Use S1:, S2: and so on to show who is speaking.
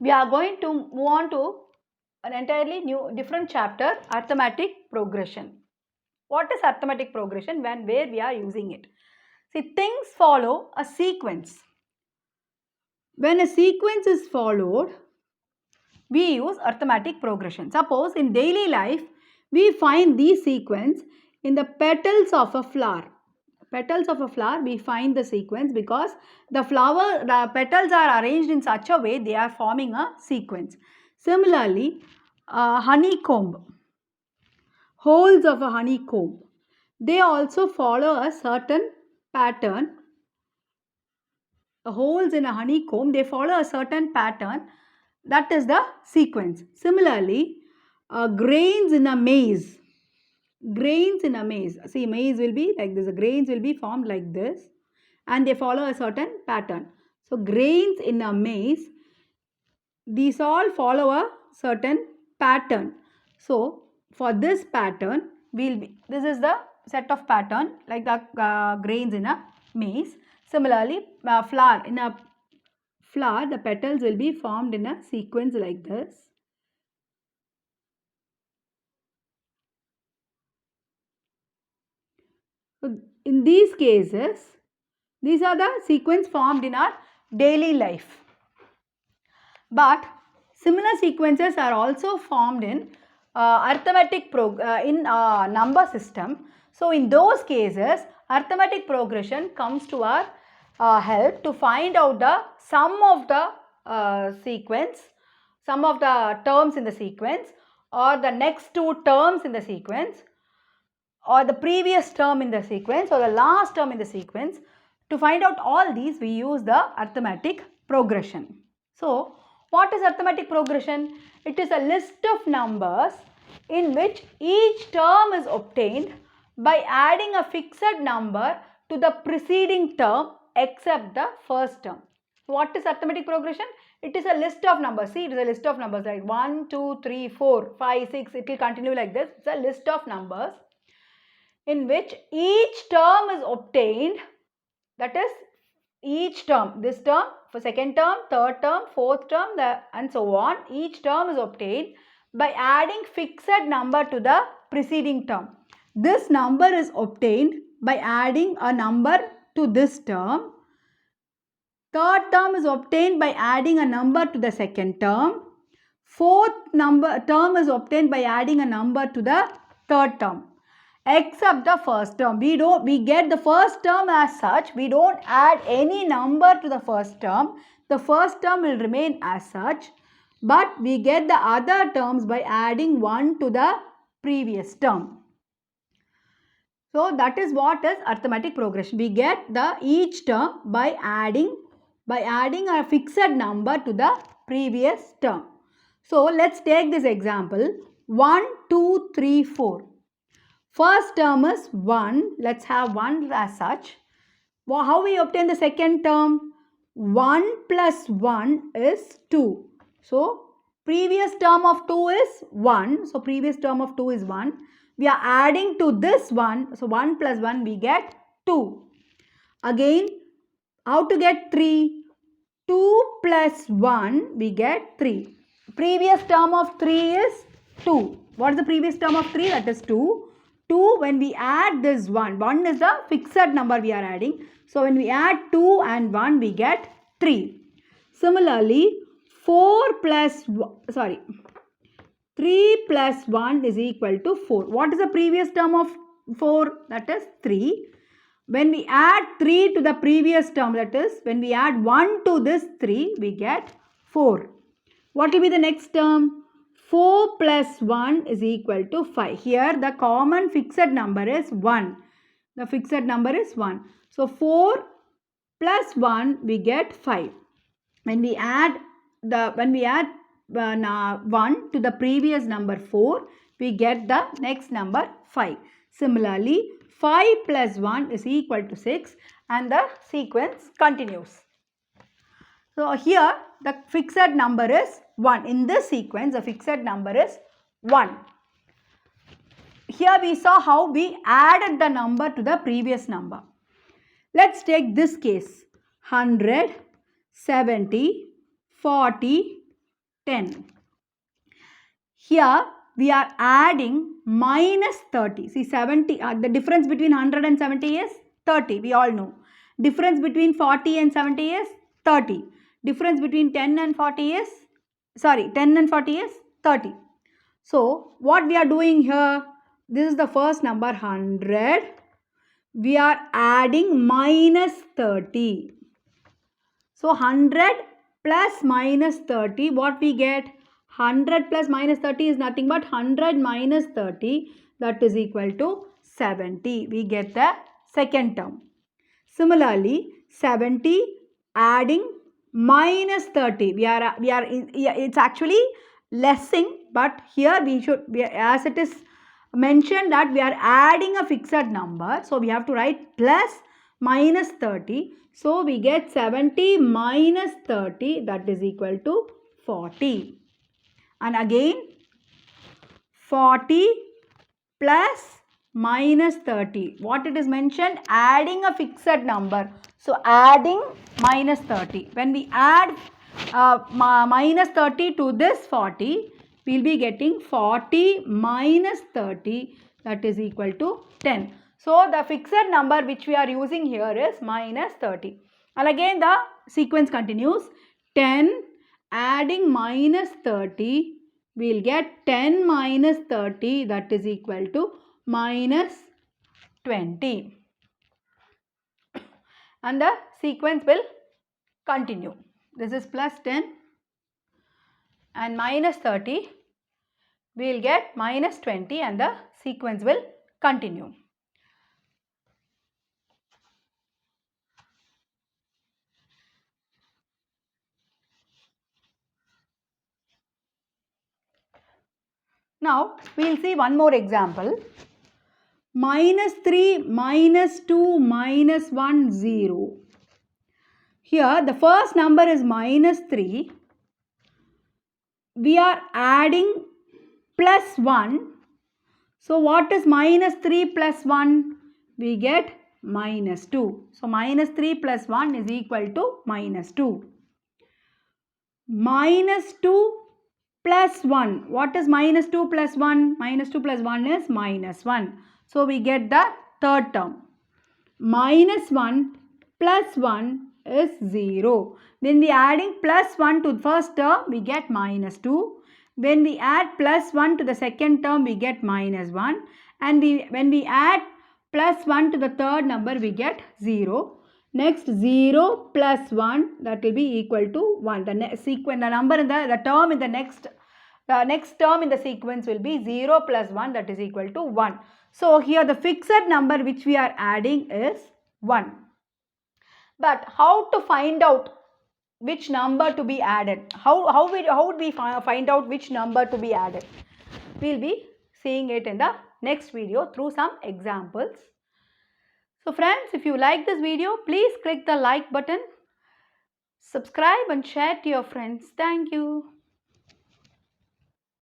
S1: we are going to move on to an entirely new different chapter, arithmetic progression. What is arithmetic progression and where we are using it? See, things follow a sequence. When a sequence is followed, we use arithmetic progression. Suppose in daily life, we find these sequence in the petals of a flower. Petals of a flower, we find the sequence because the petals are arranged in such a way they are forming a sequence. Similarly, honeycomb, holes of a honeycomb, they also follow a certain pattern. The holes in a honeycomb, they follow a certain pattern, that is the sequence. Similarly, grains in a maize. Grains in a maize. See, maize will be like this. The grains will be formed like this and they follow a certain pattern. So, grains in a maize, these all follow a certain pattern. So, for this pattern, this is the set of pattern like the grains in a maize. Similarly, flower, in a flower, the petals will be formed in a sequence like this. So, in these cases, these are the sequence formed in our daily life. But similar sequences are also formed in number system. So, in those cases, arithmetic progression comes to our help to find out the sum of the sequence, sum of the terms in the sequence, or the next two terms in the sequence, or the previous term in the sequence, or the last term in the sequence. To find out all these, we use the arithmetic progression. So, what is arithmetic progression? It is a list of numbers in which each term is obtained by adding a fixed number to the preceding term except the first term. What is arithmetic progression? It is a list of numbers. See, it is a list of numbers, right? 1, 2, 3, 4, 5, 6. It will continue like this. It's a list of numbers in which each term is obtained, that is each term, this term, for second term, third term, fourth term, and so on, each term is obtained by adding fixed number to the preceding term. This number is obtained by adding a number to this term. Third term is obtained by adding a number to the second term. Fourth term is obtained by adding a number to the third term. Except the first term. We get the first term as such. We don't add any number to the first term. The first term will remain as such. But we get the other terms by adding 1 to the previous term. So, that is what is arithmetic progression. We get each term by adding a fixed number to the previous term. So, let's take this example. 1, 2, 3, 4. First term is 1. Let's have 1 as such. Well, how we obtain the second term? 1 plus 1 is 2. So, previous term of 2 is 1. So, previous term of 2 is 1. We are adding to this 1. So, 1 plus 1 we get 2. Again, how to get 3? 2 plus 1 we get 3. Previous term of 3 is 2. What is the previous term of 3? That is 2. 2, when we add this 1 is the fixed number we are adding. So, when we add 2 and 1, we get 3. Similarly, 3 plus 1 is equal to 4. What is the previous term of 4? That is 3. When we add 3 to the previous term, that is, when we add 1 to this 3, we get 4. What will be the next term? 4 plus 1 is equal to 5. Here the common fixed number is 1. The fixed number is 1. So, 4 plus 1 we get 5. When we add 1 to the previous number 4, we get the next number 5. Similarly, 5 plus 1 is equal to 6 and the sequence continues. So, here the fixed number is 1. In this sequence, the fixed number is 1. Here we saw how we added the number to the previous number. Let's take this case. 100, 70, 40, 10. Here we are adding minus 30. See 70, the difference between 100 and 70 is 30, we all know. Difference between 40 and 70 is 30. Difference between 10 and 40 is, 10 and 40 is 30. So what we are doing here, this is the first number 100. We are adding minus 30. So 100 plus minus 30, what we get? 100 plus minus 30 is nothing but 100 minus 30, that is equal to 70. We get the second term. Similarly, 70 adding minus 30. It's actually lessing, but here we should, as it is mentioned that we are adding a fixed number, so we have to write plus minus 30. So we get 70 minus 30, that is equal to 40. And again 40 plus minus 30. What it is mentioned? Adding a fixed number. So adding minus 30. When we add minus 30 to this 40, we will be getting 40 minus 30, that is equal to 10. So the fixed number which we are using here is minus 30. And again the sequence continues. 10 adding minus 30, we will get 10 minus 30, that is equal to minus 20. And the sequence will continue. This is plus 10 and minus 30. We will get minus 20 and the sequence will continue. Now we will see one more example. Minus 3, minus 2, minus 1, 0. Here the first number is minus 3. We are adding plus 1. So what is minus 3 plus 1? We get minus 2. So minus 3 plus 1 is equal to minus 2. Minus 2 plus 1. What is minus 2 plus 1? Minus 2 plus 1 is minus 1. So we get the third term. Minus 1 plus 1 is 0. When we are adding plus 1 to the first term, we get minus 2. When we add plus 1 to the second term, we get minus 1. And when we add plus 1 to the third number, we get 0. Next 0 plus 1, that will be equal to 1. The number in the term in the next term in the sequence will be 0 plus 1, that is equal to 1. So here the fixed number which we are adding is 1. But how to find out which number to be added? How would we find out which number to be added? We will be seeing it in the next video through some examples. So friends, if you like this video, please click the like button, subscribe and share to your friends. Thank you.